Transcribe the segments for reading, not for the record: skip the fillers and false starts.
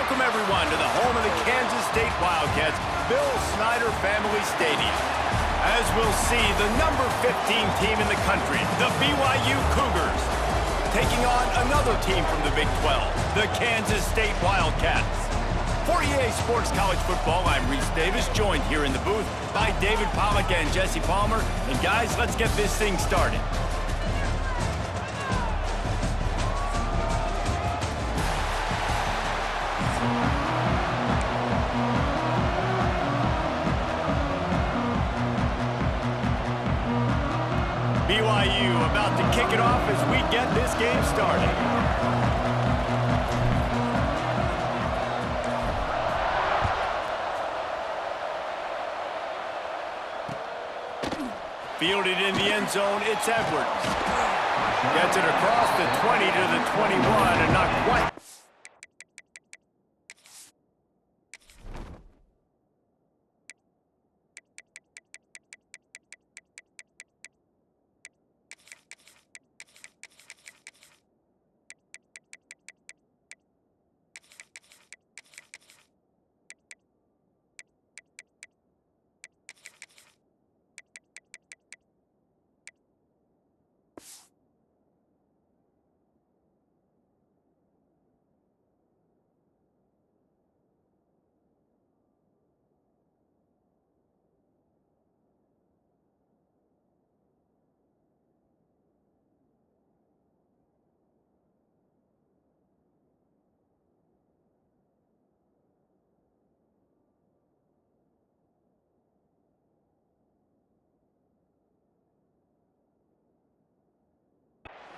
Welcome, everyone, to the home of the Kansas State Wildcats, Bill Snyder Family Stadium. As we'll see, the number 15 team in the country, the BYU Cougars, taking on another team from the Big 12, the Kansas State Wildcats. For EA Sports College Football, I'm Reese Davis, joined here in the booth by David Pollack and Jesse Palmer. And guys, let's get this thing started. BYU about to kick it off as we get this game started. Fielded in the end zone, it's Edwards. Gets it across the 20 to the 21 and not quite.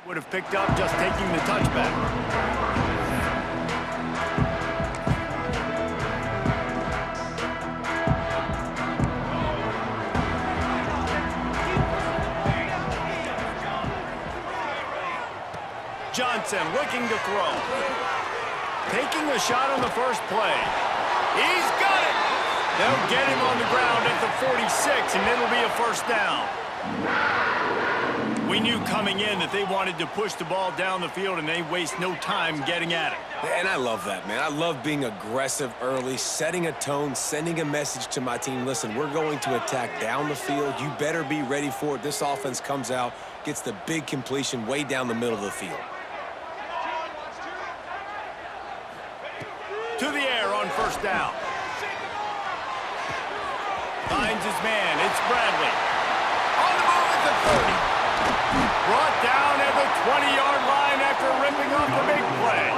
Would have picked up just taking the touchback. Johnson looking to throw. Taking a shot on the first play. He's got it! They'll get him on the ground at the 46, and it'll be a first down. We knew coming in that they wanted to push the ball down the field, and they waste no time getting at it. And I love that, man. I love being aggressive early, setting a tone, sending a message to my team. Listen, we're going to attack down the field. You better be ready for it. This offense comes out, gets the big completion way down the middle of the field. To the air on first down. Finds his man. It's Bradley. On the move at the 30. Brought down at the 20-yard line after ripping off the big play.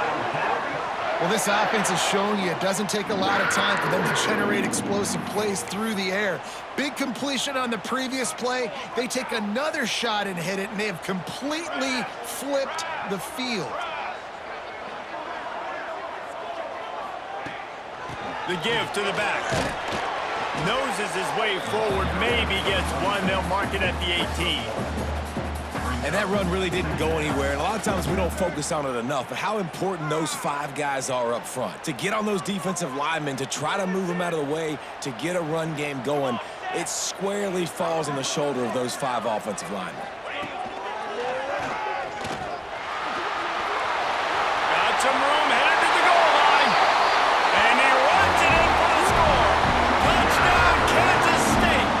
Well, this offense has shown you it doesn't take a lot of time for them to generate explosive plays through the air. Big completion on the previous play. They take another shot and hit it, and they have completely flipped the field. The give to the back. Noses his way forward, maybe gets one. They'll mark it at the 18. And that run really didn't go anywhere, and a lot of times we don't focus on it enough, but how important those 5 guys are up front. To get on those defensive linemen, to try to move them out of the way, to get a run game going, it squarely falls on the shoulder of those 5 offensive linemen. Got some room, headed to the goal line, and he runs it in for the score. Touchdown, Kansas State.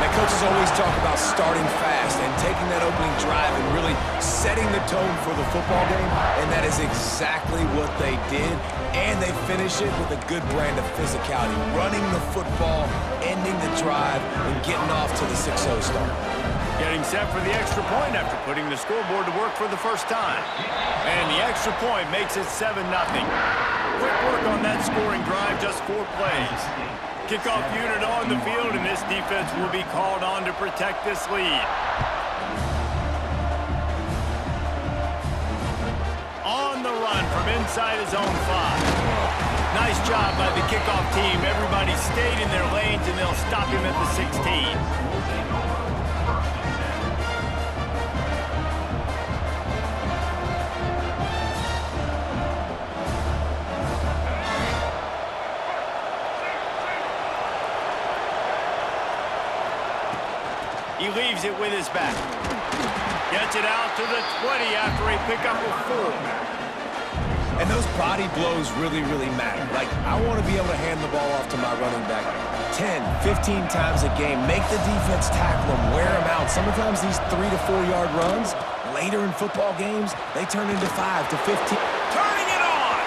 Now, coaches always talk about starting fast and taking that opening drive and really setting the tone for the football game, and that is exactly what they did, and they finish it with a good brand of physicality, running the football, ending the drive, and getting off to the 6-0 start. Getting set for the extra point after putting the scoreboard to work for the first time. And the extra point makes it 7-0. Quick work on that scoring drive, just 4 plays. Kickoff unit on the field, and this defense will be called on to protect this lead. On the run from inside his own 5. Nice job by the kickoff team. Everybody stayed in their lanes, and they'll stop him at the 16. He leaves it with his back. Gets it out to the 20 after a pickup of 4. And those body blows really, really matter. Like, I want to be able to hand the ball off to my running back 10, 15 times a game. Make the defense tackle them, wear them out. Sometimes these 3 to 4 yard runs, later in football games, they turn into 5 to 15. Turning it on!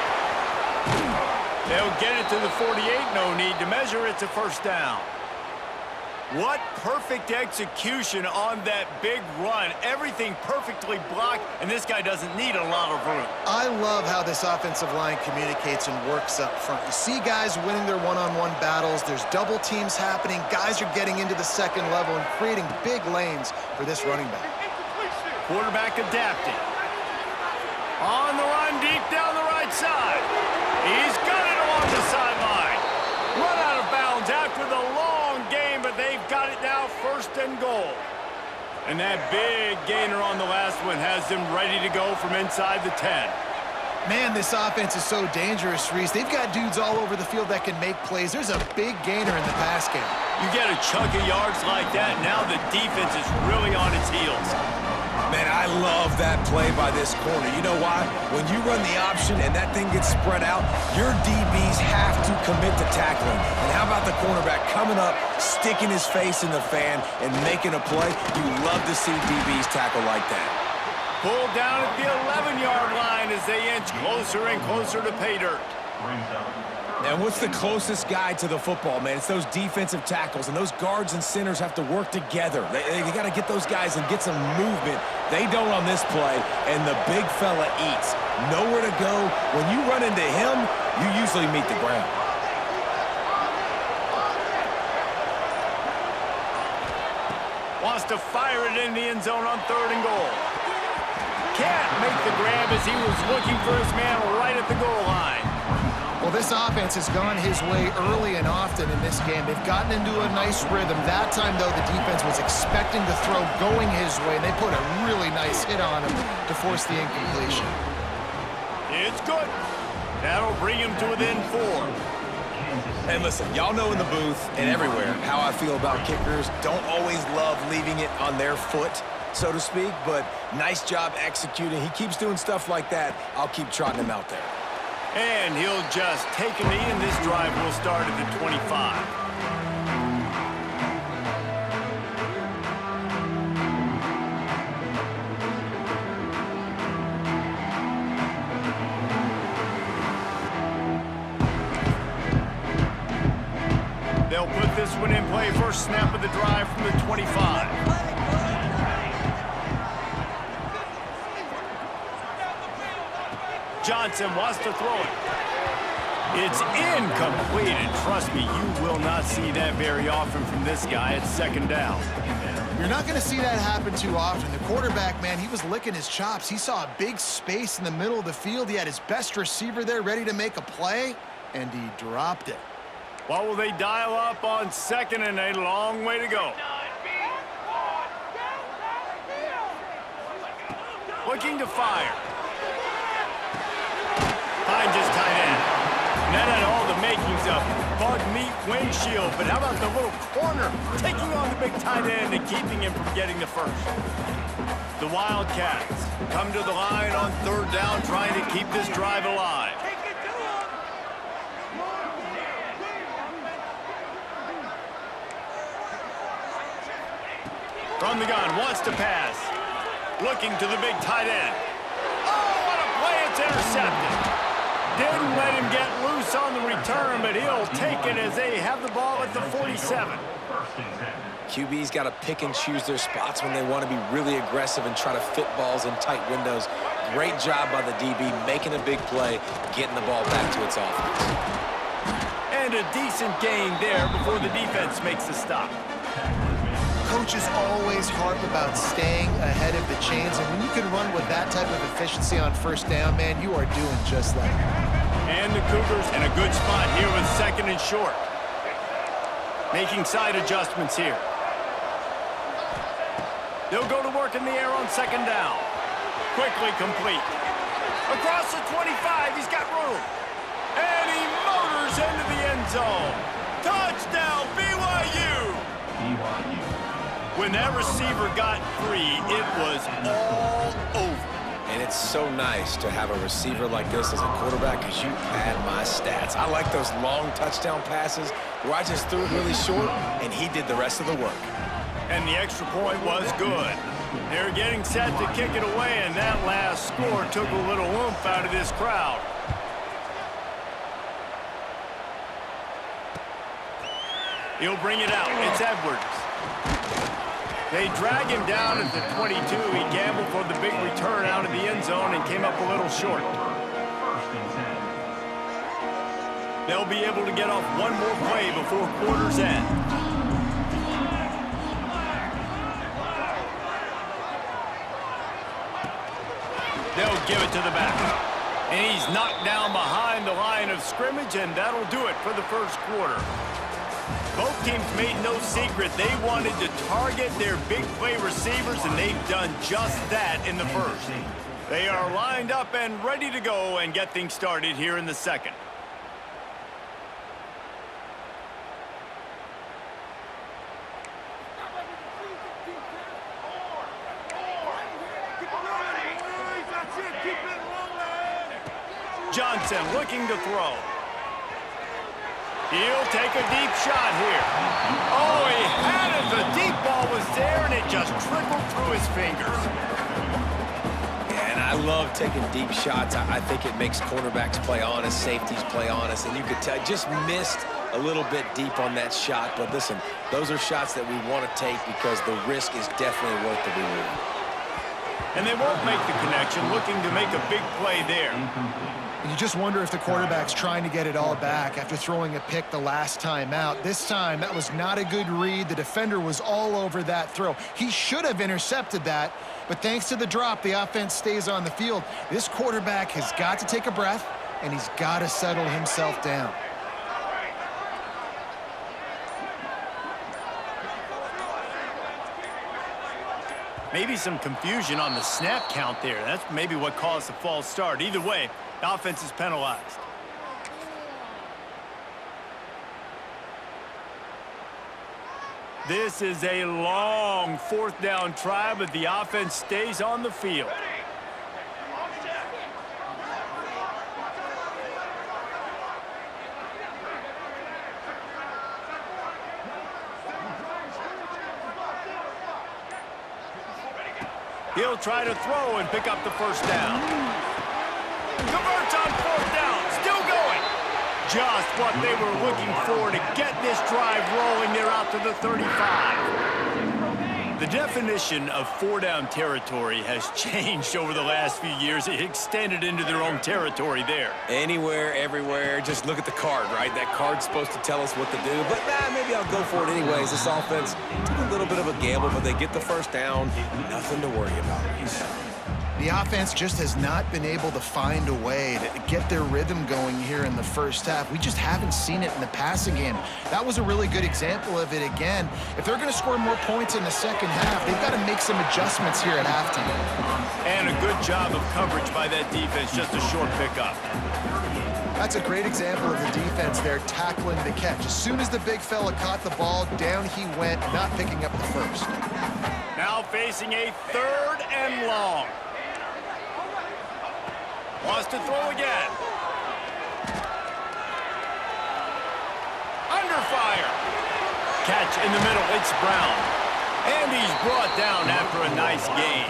They'll get it to the 48. No need to measure. It's a first down. What perfect execution on that big run. Everything perfectly blocked, and this guy doesn't need a lot of room. I love how this offensive line communicates and works up front. You see guys winning their one-on-one battles. There's double teams happening. Guys are getting into the second level and creating big lanes for this running back. Quarterback adapting. On the run, deep down the right side. He's got it along the sideline. Run out of bounds after the long game, but they've got it now, first and goal. And that big gainer on the last one has them ready to go from inside the 10. Man, this offense is so dangerous, Reese. They've got dudes all over the field that can make plays. There's a big gainer in the pass game. You get a chunk of yards like that, now the defense is really on its heels. Man, I love that play by this corner. You know why? When you run the option and that thing gets spread out, your DBs have to commit to tackling. And how about the cornerback coming up, sticking his face in the fan, and making a play? You love to see DBs tackle like that. Pulled down at the 11-yard line as they inch closer and closer to pay dirt. And what's the closest guy to the football, man? It's those defensive tackles, and those guards and centers have to work together. They got to get those guys and get some movement. They don't on this play, and the big fella eats. Nowhere to go. When you run into him, you usually meet the ground. Wants to fire it in the end zone on 3rd and goal. Can't make the grab as he was looking for his man right at the goal line. Well, this offense has gone his way early and often in this game. They've gotten into a nice rhythm. That time, though, the defense was expecting the throw going his way, and they put a really nice hit on him to force the incompletion. It's good. That'll bring him to within 4. And listen, y'all know in the booth and everywhere how I feel about kickers. Don't always love leaving it on their foot, so to speak, but nice job executing. He keeps doing stuff like that. I'll keep trotting him out there. And he'll just take a knee, and this drive will start at the 25. They'll put this one in play. First snap of the drive from the 25. Johnson wants to throw it. It's incomplete, and trust me, you will not see that very often from this guy at 2nd down. You're not going to see that happen too often. The quarterback, man, he was licking his chops. He saw a big space in the middle of the field. He had his best receiver there ready to make a play, and he dropped it. What will they dial up on 2nd and a long way to go? Looking to fire. Finds his tight end. And that had all the makings of bug meat windshield, but how about the little corner taking on the big tight end and keeping him from getting the first? The Wildcats come to the line on 3rd down, trying to keep this drive alive. From the gun, wants to pass. Looking to the big tight end. Oh, what a play, it's intercepted. Didn't let him get loose on the return, but he'll take it as they have the ball at the 47. QB's got to pick and choose their spots when they want to be really aggressive and try to fit balls in tight windows. Great job by the DB making a big play, getting the ball back to its offense. And a decent gain there before the defense makes the stop. Coaches always harp about staying ahead of the chains, and when you can run with that type of efficiency on 1st down, man, you are doing just that. And the Cougars in a good spot here with 2nd and short. Making side adjustments here. They'll go to work in the air on 2nd down. Quickly complete. Across the 25, he's got room. And he motors into the end zone. Touchdown, BYU! When that receiver got free, it was all over. And it's so nice to have a receiver like this as a quarterback because you pad my stats. I like those long touchdown passes where I just threw it really short and he did the rest of the work. And the extra point was good. They're getting set to kick it away, and that last score took a little oomph out of this crowd. He'll bring it out. It's Edwards. They drag him down at the 22. He gambled for the big return out of the end zone and came up a little short. They'll be able to get off one more play before quarter's end. They'll give it to the back. And he's knocked down behind the line of scrimmage, and that'll do it for the first quarter. Both teams made no secret they wanted to target their big play receivers, and they've done just that in the first. They are lined up and ready to go and get things started here in the second. Johnson looking to throw. He'll take a deep shot here. Oh, he had it. The deep ball was there, and it just trickled through his fingers. Yeah, and I love taking deep shots. I think it makes cornerbacks play honest, safeties play honest, and you could tell just missed a little bit deep on that shot. But listen, those are shots that we want to take because the risk is definitely worth the reward. And they won't make the connection, looking to make a big play there. You just wonder if the quarterback's trying to get it all back after throwing a pick the last time out. This time, that was not a good read. The defender was all over that throw. He should have intercepted that, but thanks to the drop, the offense stays on the field. This quarterback has got to take a breath, and he's got to settle himself down. Maybe some confusion on the snap count there. That's maybe what caused the false start. Either way, the offense is penalized. This is a long fourth down try, but the offense stays on the field. He'll try to throw and pick up the first down. Converts on fourth down. Still going. Just what they were looking for to get this drive rolling. They're out to the 35. The definition of four-down territory has changed over the last few years. It extended into their own territory there. Anywhere, everywhere. Just look at the card, right? That card's supposed to tell us what to do. But maybe I'll go for it anyways. This offense took a little bit of a gamble, but they get the first down. Nothing to worry about. The offense just has not been able to find a way to get their rhythm going here in the first half. We just haven't seen it in the passing game. That was a really good example of it again. If they're going to score more points in the second half, they've got to make some adjustments here at halftime. And a good job of coverage by that defense, just a short pickup. That's a great example of the defense there tackling the catch. As soon as the big fella caught the ball, down he went, not picking up the first. Now facing a third and long. Wants to throw again. Under fire. Catch in the middle. It's Brown. And he's brought down after a nice gain.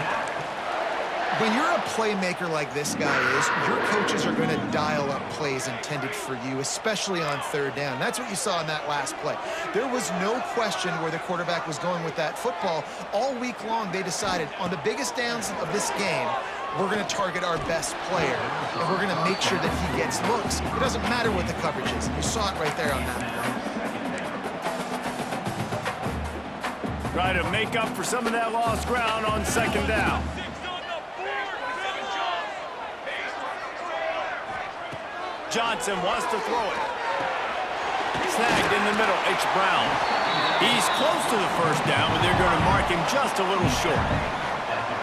When you're a playmaker like this guy is, your coaches are going to dial up plays intended for you, especially on third down. That's what you saw in that last play. There was no question where the quarterback was going with that football. All week long, they decided on the biggest downs of this game, we're going to target our best player, and we're going to make sure that he gets looks. It doesn't matter what the coverage is. You saw it right there on that play. Try to make up for some of that lost ground on second down. Johnson wants to throw it. Snagged in the middle. It's Brown. He's close to the first down, but they're going to mark him just a little short.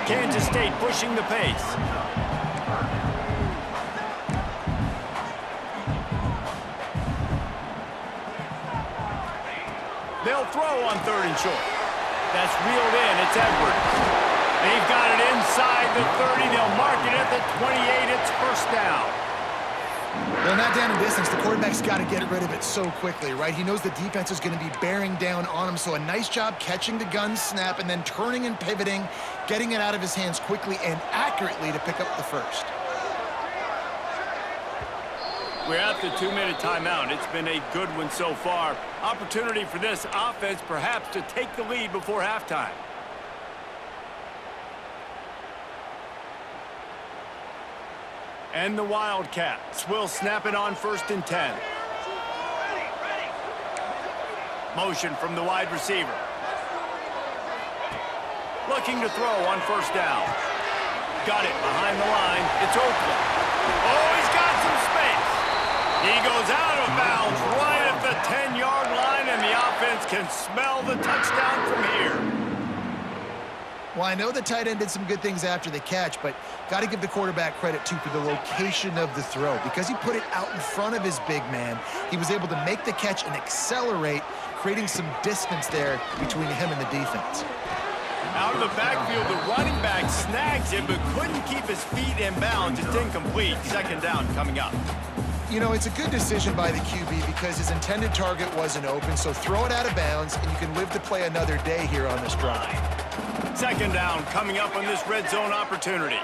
Kansas State pushing the pace. They'll throw on third and short. That's reeled in. It's Edwards. They've got it inside the 30. They'll mark it at the 28. It's first down. Well, not down in distance. The quarterback's got to get rid of it so quickly, right? He knows the defense is going to be bearing down on him, so a nice job catching the gun snap and then turning and pivoting, getting it out of his hands quickly and accurately to pick up the first. We're at the 2-minute timeout. It's been a good one so far. Opportunity for this offense perhaps to take the lead before halftime. And the Wildcats will snap it on 1st and 10. Motion from the wide receiver. Looking to throw on 1st down. Got it behind the line. It's Oakland. Oh, he's got some space. He goes out of bounds right at the 10-yard line, and the offense can smell the touchdown from here. Well, I know the tight end did some good things after the catch, but got to give the quarterback credit, too, for the location of the throw. Because he put it out in front of his big man, he was able to make the catch and accelerate, creating some distance there between him and the defense. Out of the backfield, the running back snags it, but couldn't keep his feet in bounds. It's incomplete. 2nd down coming up. You know, it's a good decision by the QB because his intended target wasn't open, so throw it out of bounds, and you can live to play another day here on this drive. 2nd down coming up on this red zone opportunity.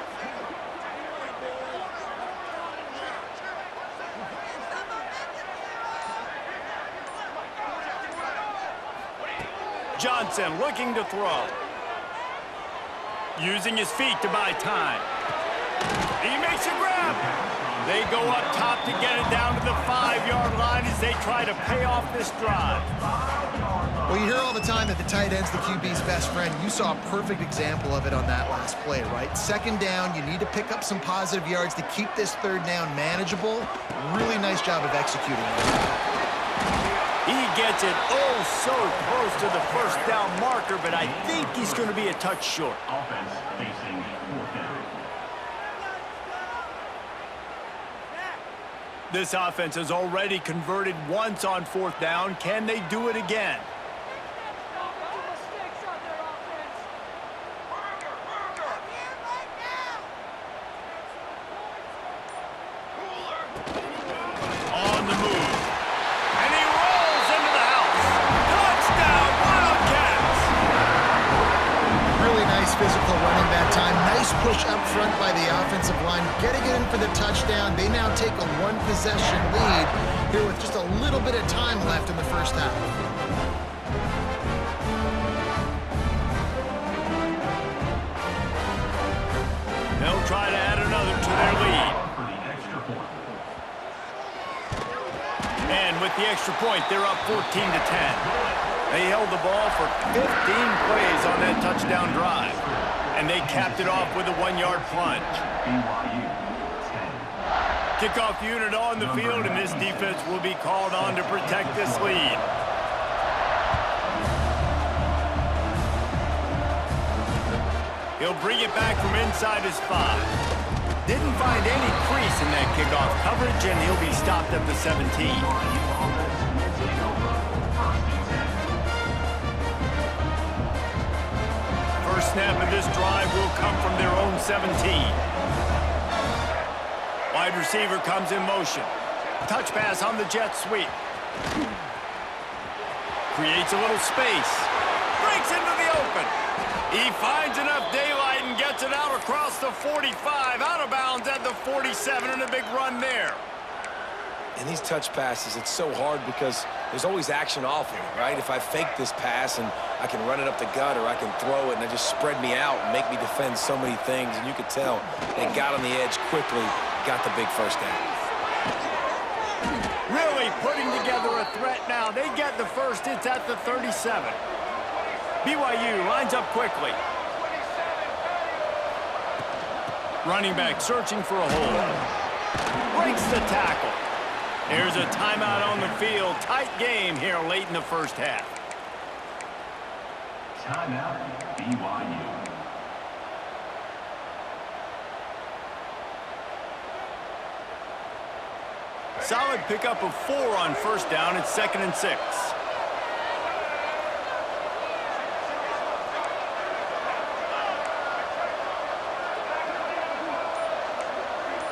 Johnson looking to throw. Using his feet to buy time. He makes a grab. They go up top to get it down to the 5-yard line as they try to pay off this drive. Well, you hear all the time that the tight end's the QB's best friend. You saw a perfect example of it on that last play, right? 2nd down, you need to pick up some positive yards to keep this 3rd down manageable. Really nice job of executing it. He gets it so close to the 1st down marker, but I think he's going to be a touch short. Offense facing 4th down. This offense has already converted once on 4th down. Can they do it again? On the move. And he rolls into the house. Touchdown, Wildcats! Really nice physical running that time. Nice push up front by the offensive line. Getting it in for the touchdown. They now take a 1-possession lead here with just a little bit of time left in the 1st half. They'll try to add another to their lead. And with the extra point, they're up 14-10. They held the ball for 15 plays on that touchdown drive. And they capped it off with a 1-yard plunge. BYU 10. Kickoff unit on the field, and this defense will be called on to protect this lead. He'll bring it back from inside his 5. Didn't find any crease in that kickoff coverage, and he'll be stopped at the 17. First snap of this drive will come from their own 17. Wide receiver comes in motion. Touch pass on the jet sweep. Creates a little space. Breaks into the open. He finds enough daylight and gets it out across the 45, out of bounds at the 47, and a big run there. And these touch passes, it's so hard because there's always action off of it, right? If I fake this pass and I can run it up the gut or I can throw it and it just spread me out and make me defend so many things. And you could tell they got on the edge quickly, got the big 1st down. Really putting together a threat now. They get the first. It's at the 37. BYU lines up quickly. Running back searching for a hole. Breaks the tackle. There's a timeout on the field. Tight game here late in the 1st half. Timeout, BYU. Solid pickup of 4 on 1st down. It's 2nd and 6.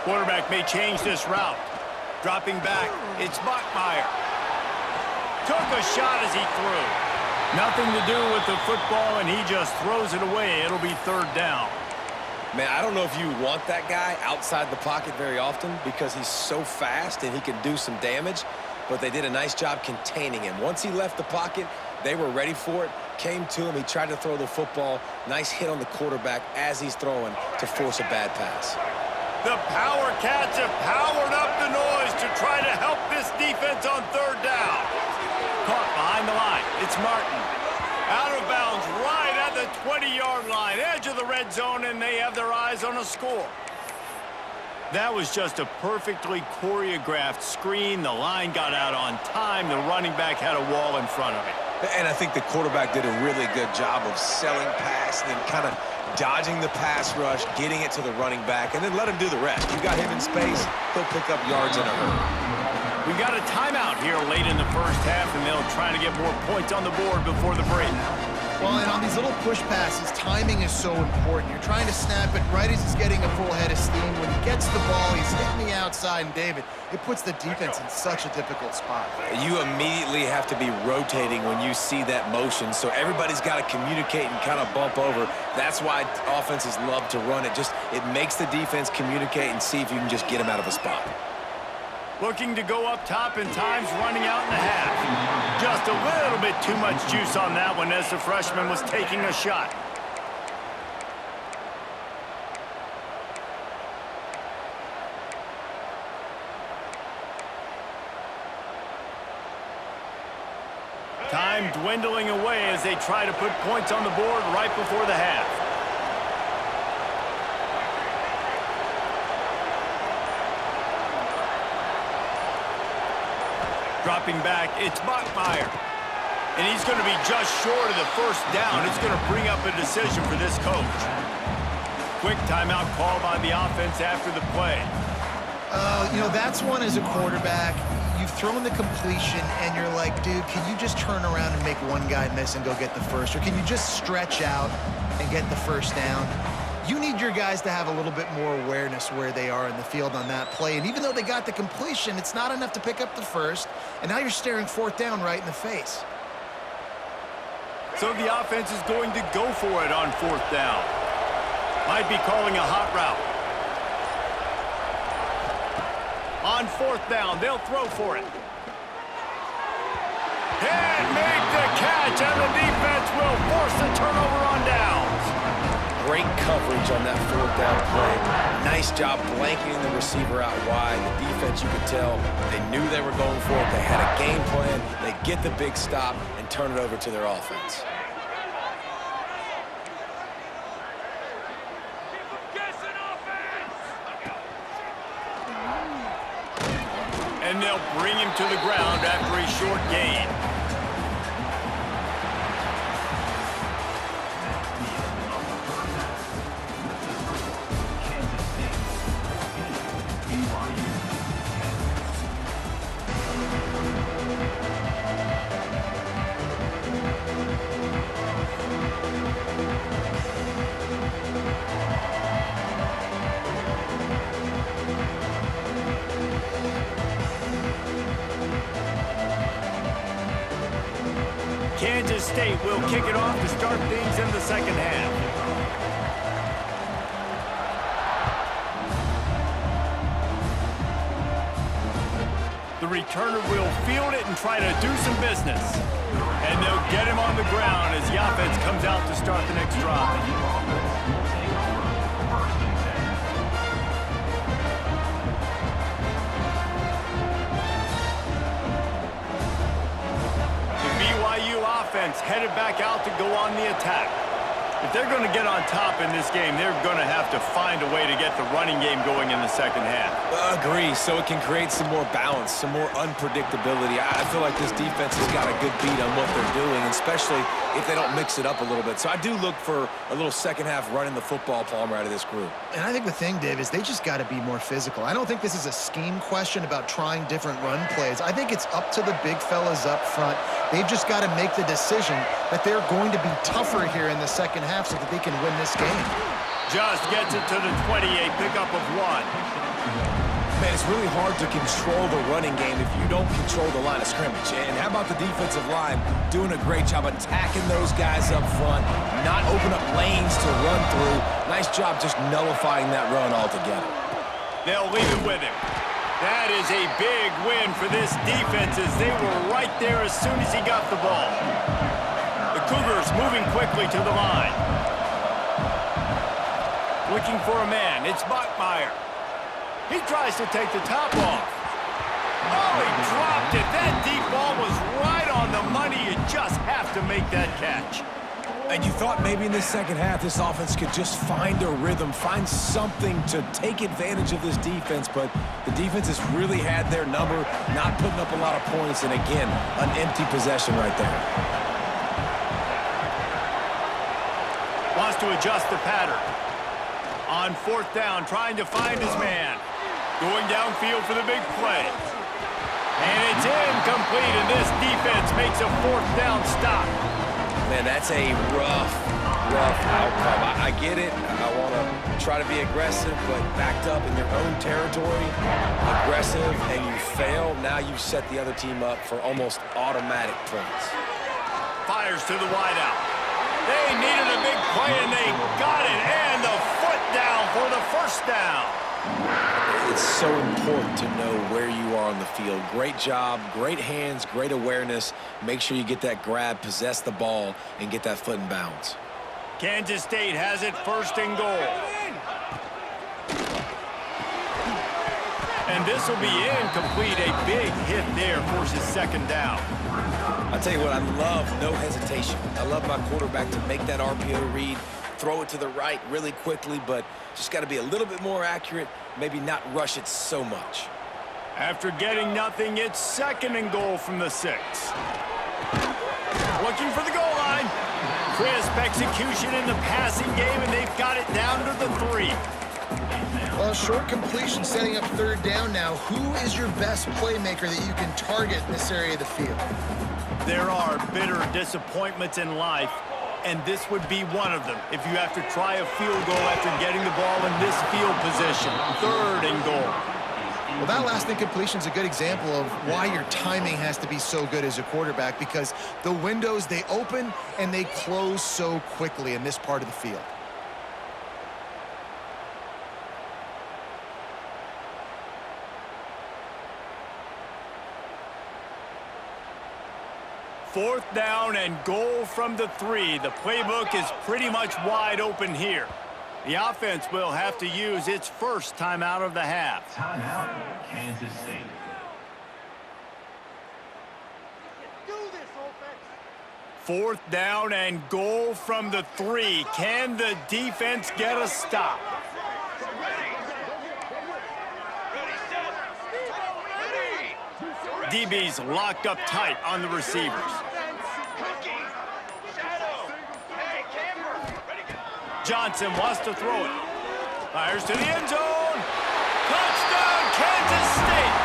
Quarterback may change this route. Dropping back, it's Bachmeier. Took a shot as he threw. Nothing to do with the football, and he just throws it away. It'll be third down. Man, I don't know if you want that guy outside the pocket very often because he's so fast and he can do some damage, but they did a nice job containing him. Once he left the pocket, they were ready for it, came to him, he tried to throw the football. Nice hit on the quarterback as he's throwing to force a bad pass. The Power Cats have powered up the noise to try to help this defense on third down. Caught behind the line. It's Martin. Out of bounds right at the 20-yard line, edge of the red zone, and they have their eyes on a score. That was just a perfectly choreographed screen. The line got out on time. The running back had a wall in front of it. And I think the quarterback did a really good job of selling pass and then kind of dodging the pass rush, getting it to the running back, and then let him do the rest. You got him in space, he'll pick up yards in a hurry. We got a timeout here late in the first half, and they'll try to get more points on the board before the break. Well, and on these little push passes, timing is so important. You're trying to snap it right as he's getting a full head of steam. When he gets the ball, he's hitting the outside, and David, it puts the defense in such a difficult spot. You immediately have to be rotating when you see that motion, so everybody's got to communicate and kind of bump over. That's why offenses love to run it. It makes the defense communicate and see if you can just get him out of a spot. Looking to go up top, and time's running out in the half. Just a little bit too much juice on that one as the freshman was taking a shot. Time dwindling away as they try to put points on the board right before the half. Dropping back, it's Bachmeier. And he's going to be just short of the first down. It's going to bring up a decision for this coach. Quick timeout call by the offense after the play. You know, that's one as a quarterback. You've thrown the completion, and you're like, dude, can you just turn around and make one guy miss and go get the first? Or can you just stretch out and get the first down? You need your guys to have a little bit more awareness where they are in the field on that play. And even though they got the completion, it's not enough to pick up the first. And now you're staring fourth down right in the face. So the offense is going to go for it on fourth down. Might be calling a hot route. On fourth down, they'll throw for it. And make the catch, and the defense will force the turnover on downs. Great coverage on that fourth down play. Nice job blanketing the receiver out wide. The defense, you could tell, they knew they were going for it. They had a game plan. They get the big stop and turn it over to their offense. And they'll bring him to the ground after a short gain. Kansas State will kick it off to start things in the second half. The returner will field it and try to do some business. And they'll get him on the ground as the offense comes out to start the next drive. BYU offense headed back out to go on the attack. If they're going to get on top in this game, they're going to have to find a way to get the running game going in the second half. Agree, so it can create some more balance, some more unpredictability. I feel like this defense has got a good beat on what they're doing, especially if they don't mix it up a little bit. So I do look for a little second half running the football, Palmer, out of this group. And I think the thing, Dave, is they just got to be more physical. I don't think this is a scheme question about trying different run plays. I think it's up to the big fellas up front. They've just got to make the decision that they're going to be tougher here in the second half so that they can win this game. Just gets it to the 28, pickup of 1. Man, it's really hard to control the running game if you don't control the line of scrimmage. And how about the defensive line doing a great job attacking those guys up front, not open up lanes to run through. Nice job just nullifying that run altogether. They'll leave it with him. That is a big win for this defense as they were right there as soon as he got the ball. The Cougars moving quickly to the line. Looking for a man. It's Bachmeier. He tries to take the top off. Oh, he dropped it. That deep ball was right on the money. You just have to make that catch. And you thought maybe in the second half this offense could just find a rhythm, find something to take advantage of this defense, but the defense has really had their number, not putting up a lot of points, and again, an empty possession right there. Wants to adjust the pattern. On 4th down, trying to find his man. Going downfield for the big play. And it's incomplete, and this defense makes a 4th down stop. Man, that's a rough outcome. I get it. I want to try to be aggressive, but backed up in your own territory, aggressive, and you fail, now you've set the other team up for almost automatic points. Fires to the wideout. They needed a big play, and they got it, and the foot down for the 1st down. It's so important to know where you are on the field. Great job, great hands, great awareness. Make sure you get that grab, possess the ball, and get that foot in bounds. Kansas State has it 1st and goal. And this will be incomplete. A big hit there forces 2nd down. I'll tell you what, I love no hesitation. I love my quarterback to make that RPO read, throw it to the right really quickly, but just got to be a little bit more accurate, maybe not rush it so much. After getting nothing, it's 2nd and goal from the 6. Looking for the goal line. Crisp execution in the passing game, and they've got it down to the 3. Well, short completion setting up 3rd down now. Who is your best playmaker that you can target in this area of the field? There are bitter disappointments in life, and this would be one of them. If you have to try a field goal after getting the ball in this field position, 3rd and goal. Well, that last incompletion is a good example of why your timing has to be so good as a quarterback, because the windows, they open and they close so quickly in this part of the field. Fourth down and goal from the 3. The playbook is pretty much wide open here. The offense will have to use its first timeout of the half. Timeout, Kansas State. Fourth down and goal from the 3. Can the defense get a stop? DB's locked up tight on the receivers. Johnson wants to throw it. Fires to the end zone. Touchdown, Kansas State.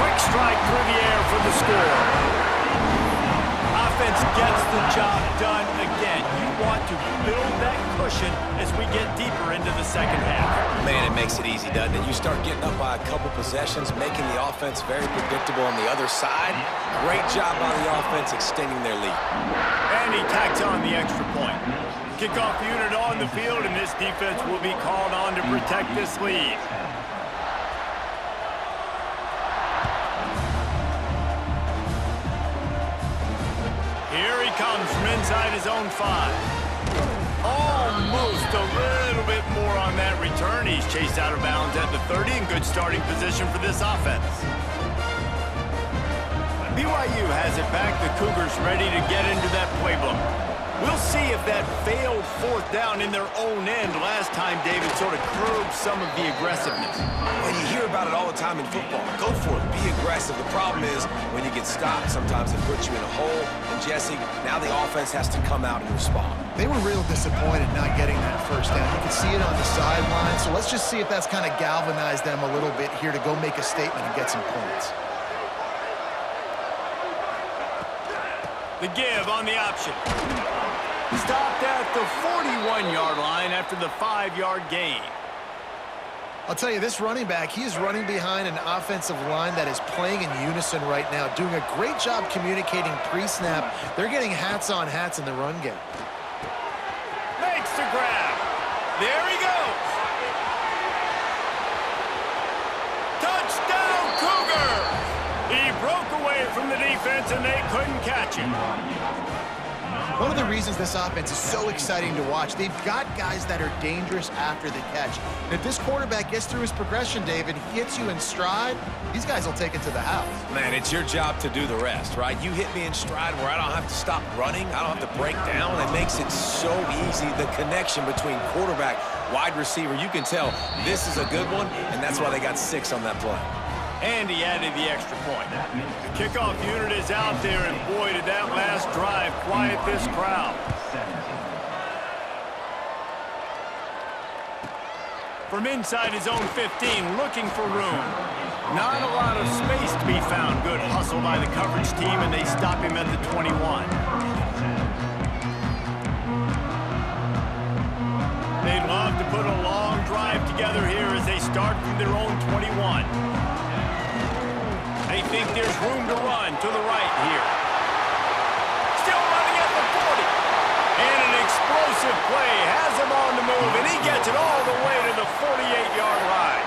Quick strike through the air for the score. Offense gets the job done again. You want to build that cushion as we get deeper into the second half. Man, it makes it easy, doesn't it? You start getting up by a couple possessions, making the offense very predictable on the other side. Great job by the offense extending their lead. And he tacks on the extra point. Kickoff unit on the field, and this defense will be called on to protect this lead. Here he comes from inside his own 5. Almost a little bit more on that return. He's chased out of bounds at the 30 in good starting position for this offense. BYU has it back. The Cougars ready to get into that playbook. We'll see if that failed fourth down in their own end last time, David, sort of curbed some of the aggressiveness. Well, you hear about it all the time in football. Go for it. Be aggressive. The problem is when you get stopped, sometimes it puts you in a hole. And, Jesse, now the offense has to come out and respond. They were real disappointed not getting that first down. You can see it on the sideline. So let's just see if that's kind of galvanized them a little bit here to go make a statement and get some points. The give on the option. Stopped at the 41-yard line after the 5-yard gain. I'll tell you, this running back, he is running behind an offensive line that is playing in unison right now, doing a great job communicating pre-snap. They're getting hats on hats in the run game. Makes the grab. There he goes. Touchdown, Cougars! He broke away from the defense, and they couldn't catch him. One of the reasons this offense is so exciting to watch, they've got guys that are dangerous after the catch. And if this quarterback gets through his progression, David, he hits you in stride, these guys will take it to the house. Man, it's your job to do the rest, right? You hit me in stride where I don't have to stop running. I don't have to break down. It makes it so easy. The connection between quarterback, wide receiver, you can tell this is a good one, and that's why they got 6 on that play. And he added the extra point. The kickoff unit is out there, and boy, did that last drive quiet this crowd. From inside his own 15, looking for room. Not a lot of space to be found. Good hustle by the coverage team, and they stop him at the 21. They'd love to put a long drive together here as they start from their own 21. They think there's room to run to the right here. Still running at the 40. And an explosive play has him on the move, and he gets it all the way to the 48-yard line.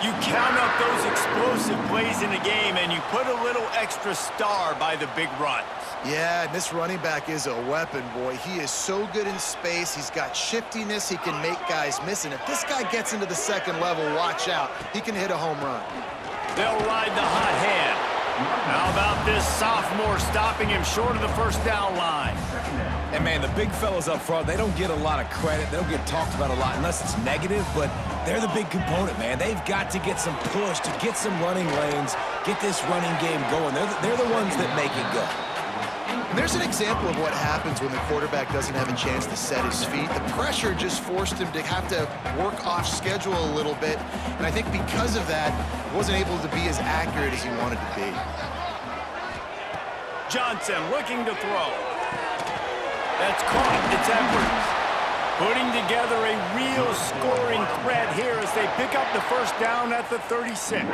You count up those explosive plays in a game, and you put a little extra star by the big runs. Yeah, and this running back is a weapon, boy. He is so good in space. He's got shiftiness. He can make guys miss. And if this guy gets into the second level, watch out. He can hit a home run. They'll ride the hot hand. How about this sophomore stopping him short of the first down line? And, man, the big fellas up front, they don't get a lot of credit. They don't get talked about a lot unless it's negative, but they're the big component, man. They've got to get some push, to get some running lanes, get this running game going. They're the ones that make it go. And there's an example of what happens when the quarterback doesn't have a chance to set his feet. The pressure just forced him to have to work off schedule a little bit. And I think because of that, he wasn't able to be as accurate as he wanted to be. Johnson looking to throw. That's caught. It's Edwards. Putting together a real scoring threat here as they pick up the first down at the 36.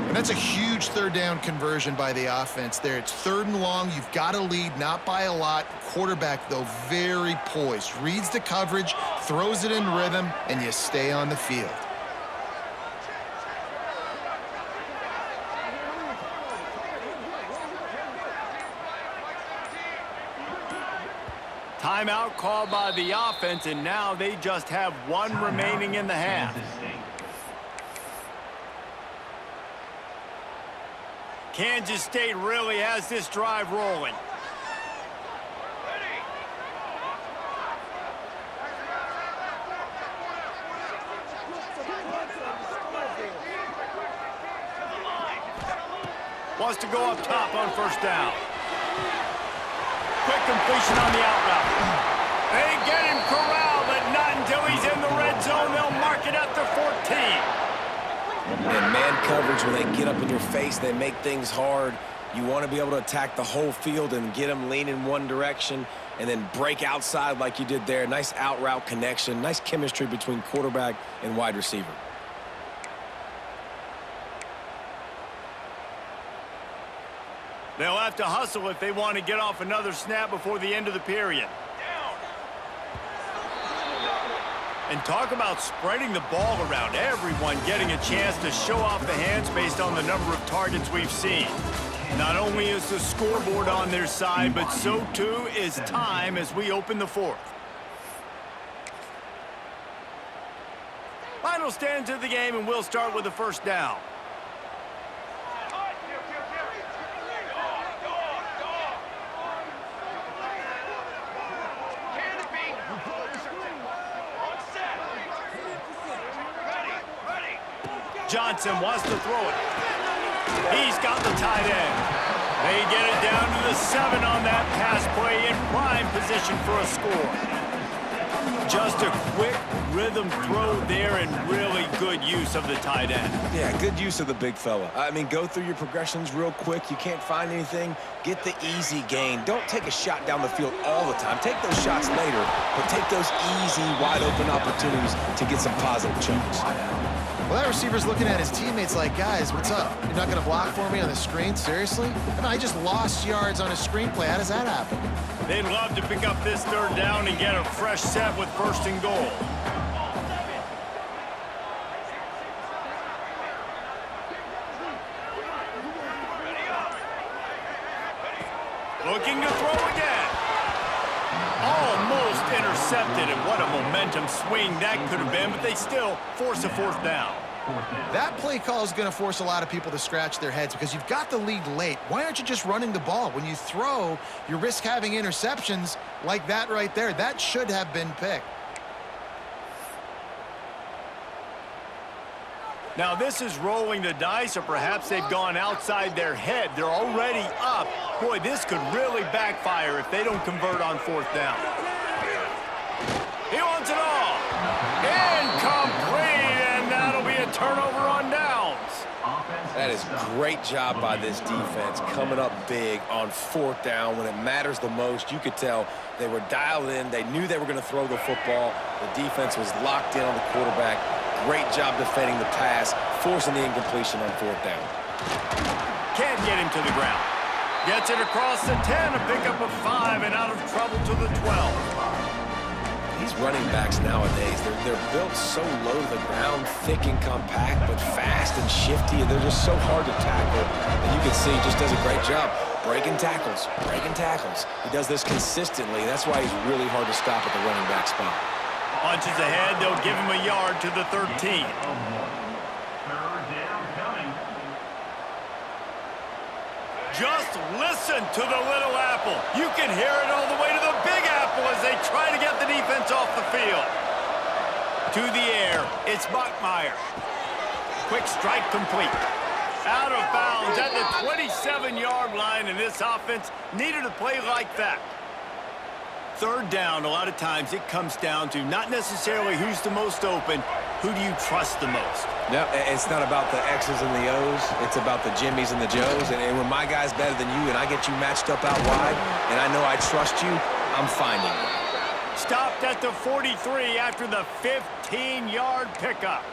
And that's a huge third down conversion by the offense there. It's 3rd and long. You've got to lead, not by a lot. Quarterback, though, very poised. Reads the coverage, throws it in rhythm, and you stay on the field. Timeout called by the offense, and now they just have 1 remaining in the half. Kansas State really has this drive rolling. Wants to go up top on first down. Quick completion on the out route. They get him corralled, but not until he's in the red zone. They'll mark it at the 14. And man coverage, when they get up in your face, they make things hard. You want to be able to attack the whole field and get them leaning one direction and then break outside like you did there. Nice out route connection, nice chemistry between quarterback and wide receiver. They'll have to hustle if they want to get off another snap before the end of the period. And talk about spreading the ball around. Everyone getting a chance to show off the hands based on the number of targets we've seen. Not only is the scoreboard on their side, but so too is time as we open the 4th. Final stands of the game, and we'll start with the first down. Johnson wants to throw it. He's got the tight end. They get it down to the 7 on that pass play in prime position for a score. Just a quick, rhythm throw there and really good use of the tight end. Yeah, good use of the big fella. I mean, go through your progressions real quick. You can't find anything, get the easy gain. Don't take a shot down the field all the time. Take those shots later, but take those easy, wide-open opportunities to get some positive chunks. Well, that receiver's looking at his teammates like, guys, what's up? You're not going to block for me on the screen? Seriously? I mean, I just lost yards on a screenplay. How does that happen? They'd love to pick up this third down and get a fresh set with 1st and goal. Looking to throw again. Almost intercepted, and what a momentum swing that could have been, but they still force a 4th down. That play call is going to force a lot of people to scratch their heads because you've got the lead late. Why aren't you just running the ball? When you throw, you risk having interceptions like that right there. That should have been picked. Now this is rolling the dice, or perhaps they've gone outside their head. They're already up. Boy, this could really backfire if they don't convert on 4th down. He wants it all. Incomplete, and that'll be a turnover on downs. That is great job by this defense, coming up big on 4th down when it matters the most. You could tell they were dialed in. They knew they were going to throw the football. The defense was locked in on the quarterback. Great job defending the pass, forcing the incompletion on 4th down. Can't get him to the ground. Gets it across the 10, a pickup of 5, and out of trouble to the 12. These running backs nowadays, they're built so low to the ground, thick and compact, but fast and shifty, and they're just so hard to tackle. And you can see he just does a great job breaking tackles, breaking tackles. He does this consistently. That's why he's really hard to stop at the running back spot. Punches ahead, they'll give him a yard to the 13. Just listen to the little apple. You can hear it all the way to the big apple as they try to get the defense off the field. To the air, it's Buckmeyer. Quick strike complete. Out of bounds at the 27-yard line, and this offense needed a play like that. 3rd down, a lot of times it comes down to not necessarily who's the most open, who do you trust the most? No, it's not about the X's and the O's. It's about the Jimmies and the Joes. And when my guy's better than you and I get you matched up out wide and I know I trust you, I'm finding you. Stopped at the 43 after the 15-yard pickup.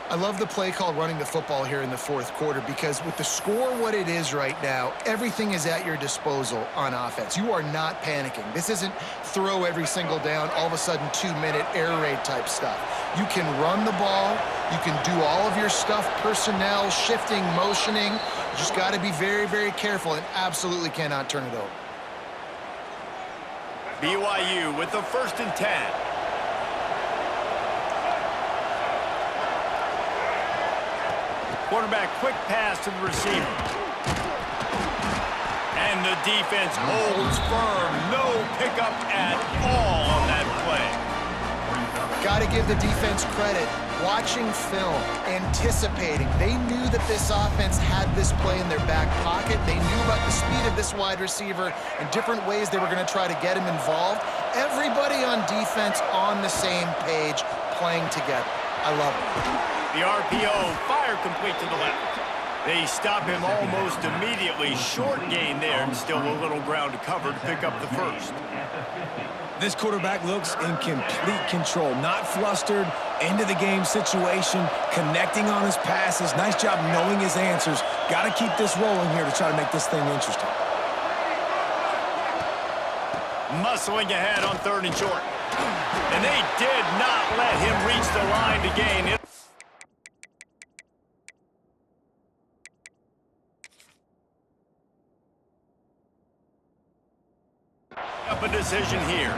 I love the play call running the football here in the 4th quarter because with the score what it is right now, everything is at your disposal on offense. You are not panicking. This isn't throw every single down, all of a sudden 2-minute air raid type stuff. You can run the ball. You can do all of your stuff, personnel, shifting, motioning. You just got to be very, very careful and absolutely cannot turn it over. BYU with the 1st and 10. Quarterback quick pass to the receiver. And the defense holds firm. No pickup at all on that play. Got to give the defense credit. Watching film, anticipating. They knew that this offense had this play in their back pocket. They knew about the speed of this wide receiver and different ways they were going to try to get him involved. Everybody on defense on the same page, playing together. I love it. The RPO, fire complete to the left. They stop him almost immediately. Short gain there, and still a little ground to cover to pick up the 1st. This quarterback looks in complete control, not flustered, into the game situation, connecting on his passes. Nice job knowing his answers. Got to keep this rolling here to try to make this thing interesting. Muscling ahead on 3rd and short. And they did not let him reach the line to gain it. Up a decision here.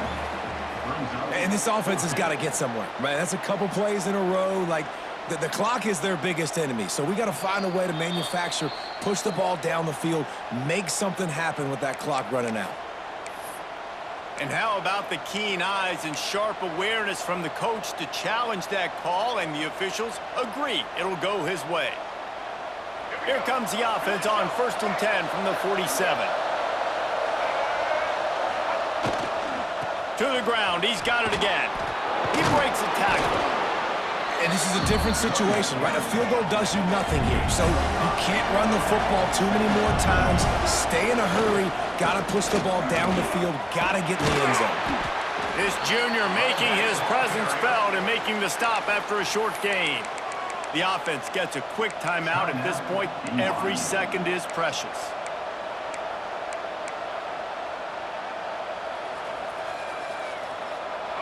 And this offense has got to get somewhere. Man, that's a couple plays in a row. Like, the clock is their biggest enemy. So we got to find a way to manufacture, push the ball down the field, make something happen with that clock running out. And how about the keen eyes and sharp awareness from the coach to challenge that call, and the officials agree it'll go his way. Here comes the offense on 1st and 10 from the 47. To the ground, he's got it again. He breaks a tackle. And this is a different situation, right? A field goal does you nothing here. So you can't run the football too many more times. Stay in a hurry. Got to push the ball down the field. Got to get in the end zone. This junior making his presence felt and making the stop after a short gain. The offense gets a quick timeout at this point. Every second is precious.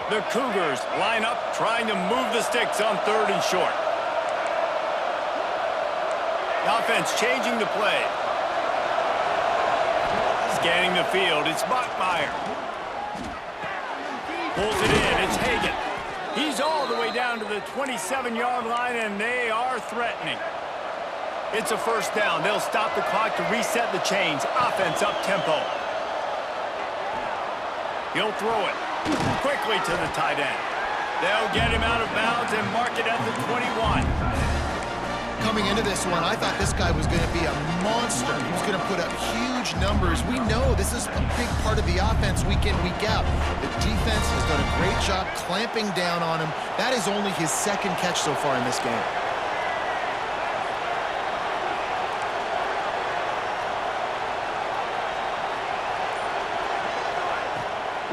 The Cougars line up, trying to move the sticks on 3rd and short. The offense changing the play. Scanning the field, it's Bachmeier. Pulls it in, it's Hagan. He's all the way down to the 27-yard line, and they are threatening. It's a first down. They'll stop the clock to reset the chains. Offense up-tempo. He'll throw it quickly to the tight end. They'll get him out of bounds and mark it at the 21. Coming into this one, I thought this guy was going to be a monster. He was going to put up huge numbers. We know this is a big part of the offense week in, week out. The defense has done a great job clamping down on him. That is only his 2nd catch so far in this game.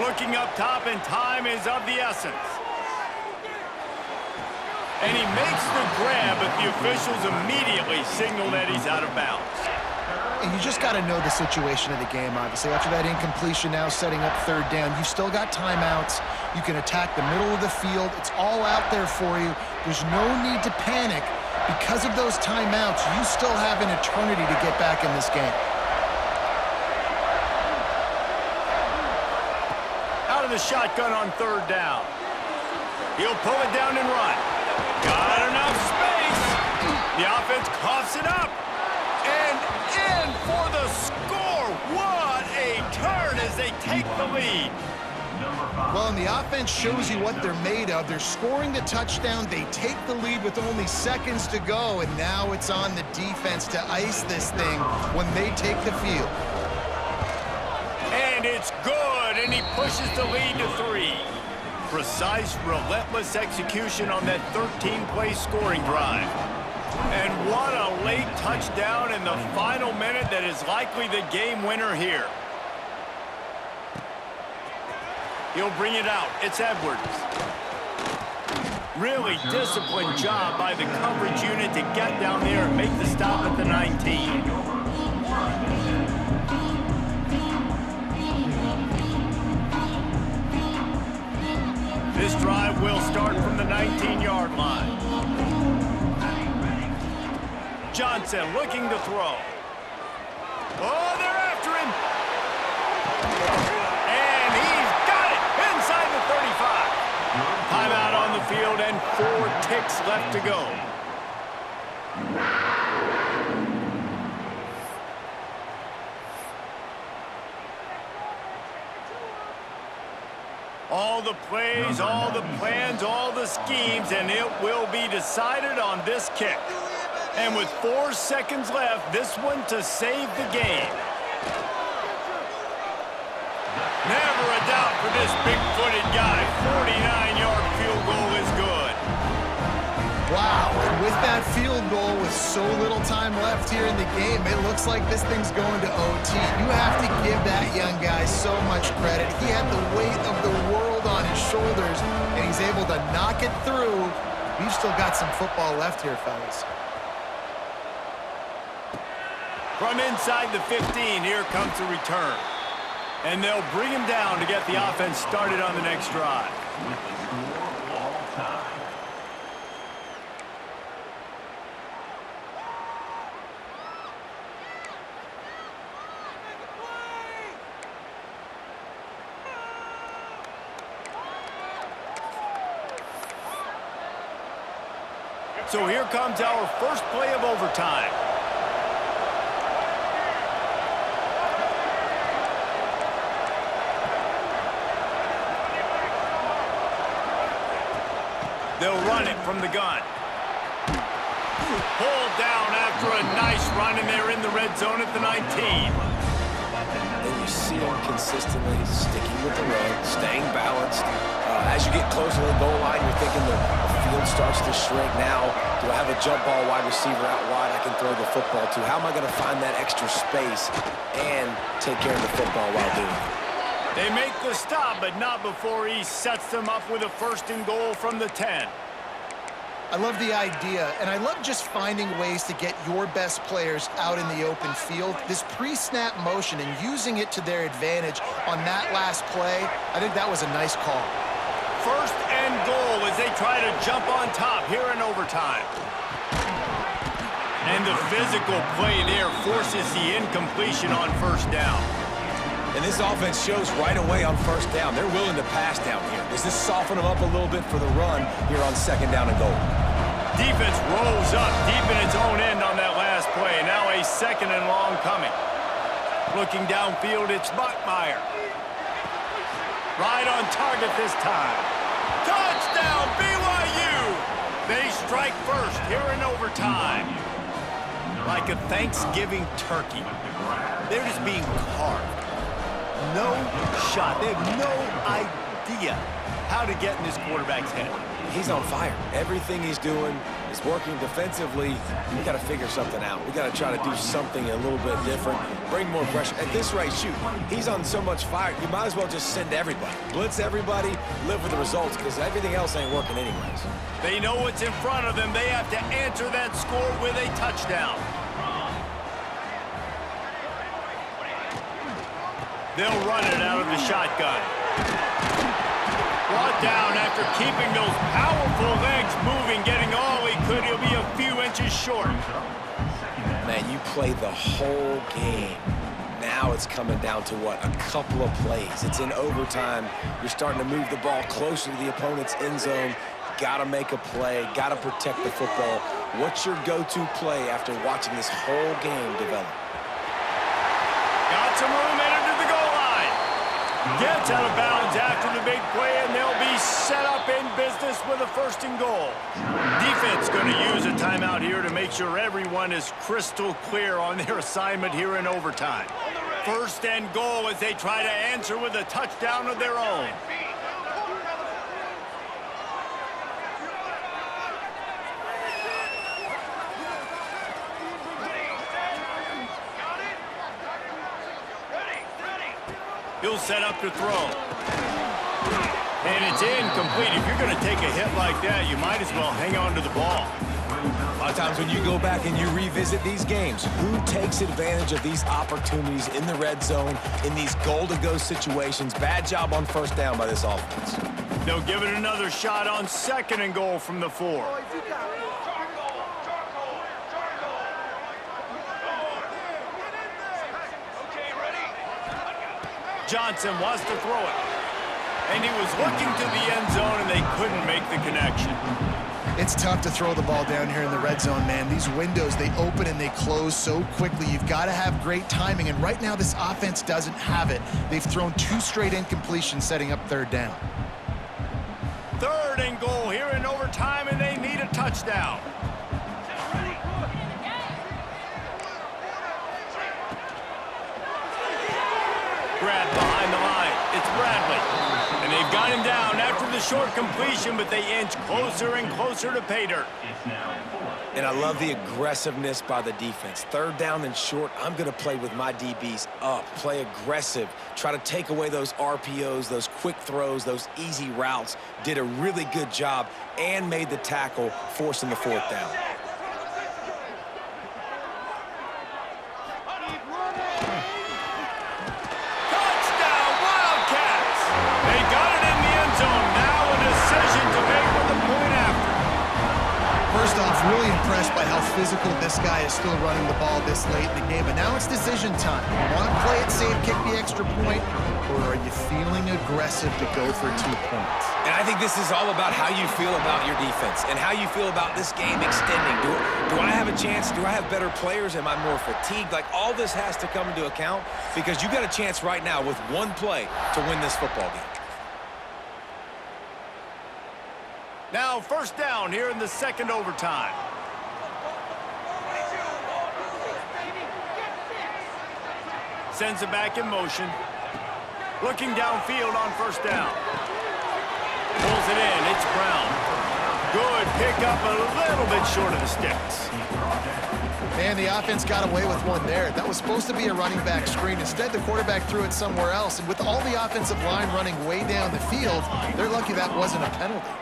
Looking up top, and time is of the essence. And he makes the grab, but the officials immediately signal that he's out of bounds. And you just got to know the situation of the game, obviously. After that incompletion, now setting up 3rd down, you've still got timeouts. You can attack the middle of the field. It's all out there for you. There's no need to panic. Because of those timeouts, you still have an eternity to get back in this game. Out of the shotgun on 3rd down. He'll pull it down and run. Got enough space. The offense coughs it up. And in for the score. What a turn as they take the lead. Well, and the offense shows you what they're made of. They're scoring the touchdown. They take the lead with only seconds to go. And now it's on the defense to ice this thing when they take the field. And it's good. And he pushes the lead to 3. Precise, relentless execution on that 13-play scoring drive. And what a late touchdown in the final minute that is likely the game winner here. He'll bring it out. It's Edwards. Really disciplined job by the coverage unit to get down there and make the stop at the 19. This drive will start from the 19-yard line. Johnson looking to throw. Oh, they're after him. And he's got it inside the 35. Timeout on the field and 4 ticks left to go. All the plays, all the plans, all the schemes, and it will be decided on this kick. And with 4 seconds left, this one to save the game. Never a doubt for this big-footed guy. 49-yard field goal is good. Wow, and with that field goal, with so little time left here in the game, it looks like this thing's going to OT. You have to give that young guy so much credit. He had the weight of the world on his shoulders, and he's able to knock it through. We've still got some football left here, fellas. From inside the 15, here comes the return. And they'll bring him down to get the offense started on the next drive. With the score all time. So here comes our first play of overtime. They'll run it from the gun. Pulled down after a nice run, and they're in the red zone at the 19. And you see them consistently sticking with the run, staying balanced. As you get closer to the goal line, you're thinking the field starts to shrink. Now, do I have a jump ball wide receiver out wide I can throw the football to? How am I going to find that extra space and take care of the football while doing it? They make the stop, but not before he sets them up with a 1st and goal from the 10. I love the idea, and I love just finding ways to get your best players out in the open field. This pre-snap motion and using it to their advantage on that last play, I think that was a nice call. 1st and goal as they try to jump on top here in overtime. And the physical play there forces the incompletion on 1st down. And this offense shows right away on 1st down. They're willing to pass down here. Does this soften them up a little bit for the run here on 2nd down and goal? Defense rolls up deep in its own end on that last play. Now a 2nd and long coming. Looking downfield, it's Buckmeyer. Right on target this time. Touchdown, BYU! They strike first here in overtime. Like a Thanksgiving turkey. They're just being carved. No shot. They have no idea how to get in this quarterback's head. He's on fire. Everything he's doing is working defensively. We got to figure something out. We got to try to do something a little bit different, bring more pressure. At this rate, shoot, he's on so much fire, you might as well just send everybody. Blitz everybody, live with the results, because everything else ain't working anyways. They know what's in front of them. They have to answer that score with a touchdown. They'll run it out of the shotgun. Brought down after keeping those powerful legs moving, getting all he could. He'll be a few inches short. Man, you play the whole game. Now it's coming down to what? A couple of plays. It's in overtime. You're starting to move the ball closer to the opponent's end zone. Got to make a play. Got to protect the football. What's your go-to play after watching this whole game develop? Got some room headed to the goal line. Gets out of bounds after the big play, and they'll be set up in business with a 1st and goal. Defense going to use a timeout here to make sure everyone is crystal clear on their assignment here in overtime. 1st and goal as they try to answer with a touchdown of their own. He'll set up to throw. And it's incomplete. If you're going to take a hit like that, you might as well hang on to the ball. A lot of times when you go back and you revisit these games, who takes advantage of these opportunities in the red zone, in these goal-to-go situations? Bad job on 1st down by this offense. They'll give it another shot on 2nd and goal from the 4. Johnson wants to throw it. And he was looking to the end zone, and they couldn't make the connection. It's tough to throw the ball down here in the red zone, man. These windows, they open and they close so quickly. You've got to have great timing, and right now this offense doesn't have it. They've thrown 2 straight incompletions setting up 3rd down. 3rd and goal here in overtime, and they need a touchdown. Grab behind the line. It's Bradley. And they've got him down after the short completion, but they inch closer and closer to pay dirt. And I love the aggressiveness by the defense. 3rd down and short, I'm going to play with my DBs up. Play aggressive. Try to take away those RPOs, those quick throws, those easy routes. Did a really good job and made the tackle, forcing the 4th down. First off, really impressed by how physical this guy is still running the ball this late in the game. But now it's decision time. You want to play it safe, kick the extra point, or are you feeling aggressive to go for 2 points? And I think this is all about how you feel about your defense and how you feel about this game extending. Do I have a chance? Do I have better players? Am I more fatigued? Like, all this has to come into account because you got a chance right now with 1 play to win this football game. Now 1st down here in the 2nd overtime. sends it back in motion. Looking downfield on first down. Pulls it in. It's Brown. Good pickup, a little bit short of the sticks. Man, the offense got away with one there. That was supposed to be a running back screen. Instead, the quarterback threw it somewhere else. And with all the offensive line running way down the field, they're lucky that wasn't a penalty.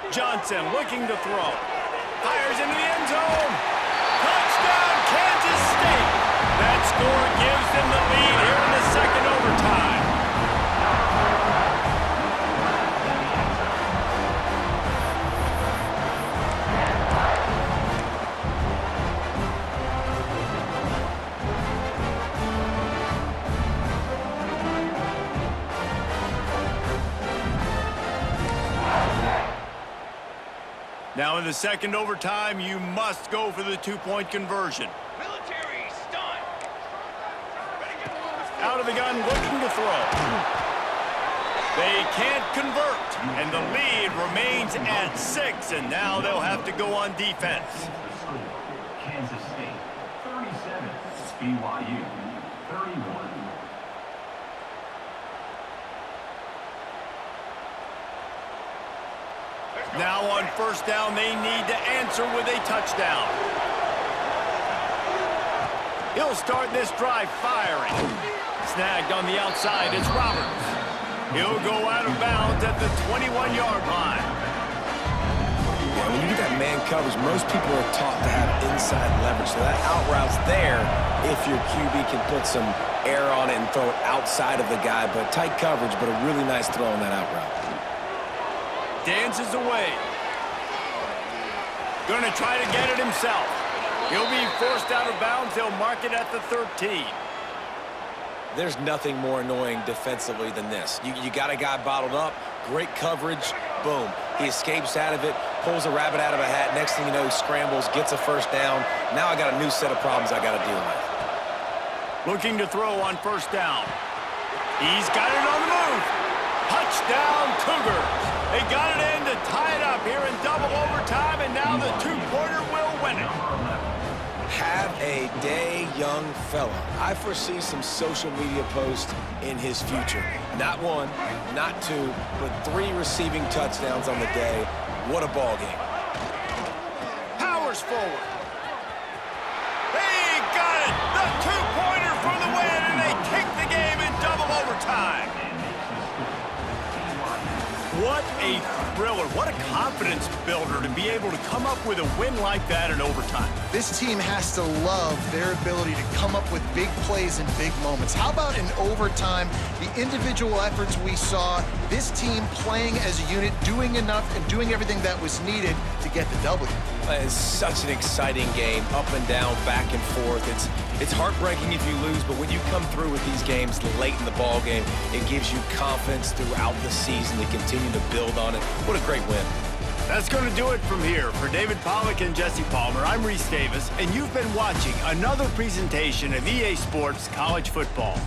Johnson looking to throw. Fires into the end zone. Touchdown, Kansas State. That score gives them the lead here in the second overtime. Now in the second overtime, you must go for the two-point conversion. Military stunt. Out of the gun, looking to throw. They can't convert, and the lead remains at 6, and now they'll have to go on defense. Kansas State, 37. BYU, 31. Now on first down, they need to answer with a touchdown. He'll start this drive firing. Snagged on the outside, it's Roberts. He'll go out of bounds at the 21-yard line. Yeah, when you get that man coverage, most people are taught to have inside leverage. So that out route's there if your QB can put some air on it and throw it outside of the guy. But tight coverage, but a really nice throw on that out route. Dances away. Gonna try to get it himself. He'll be forced out of bounds. They'll mark it at the 13. There's nothing more annoying defensively than this. You got a guy bottled up, great coverage, boom. He escapes out of it, pulls a rabbit out of a hat. Next thing you know, he scrambles, gets a first down. Now I got a new set of problems I got to deal with. Looking to throw on first down. He's got it on the move. Touchdown, Cougars. They got it in to tie it up here in double overtime, and now the two-pointer will win it. Have a day, young fella. I foresee some social media posts in his future. Not one, not two, but 3 receiving touchdowns on the day. What a ball game. Powers forward. They got it. The two-pointer for the win, and they kick the game in double overtime. What a thriller. What a confidence builder to be able to come up with a win like that in overtime. This team has to love their ability to come up with big plays in big moments. How about in overtime, the individual efforts we saw, this team playing as a unit, doing enough and doing everything that was needed to get the W. It's such an exciting game, up and down, back and forth. It's heartbreaking if you lose, but when you come through with these games late in the ball game, it gives you confidence throughout the season to continue to build on it. What a great win. That's going to do it from here. For David Pollack and Jesse Palmer, I'm Reese Davis, and you've been watching another presentation of EA Sports College Football.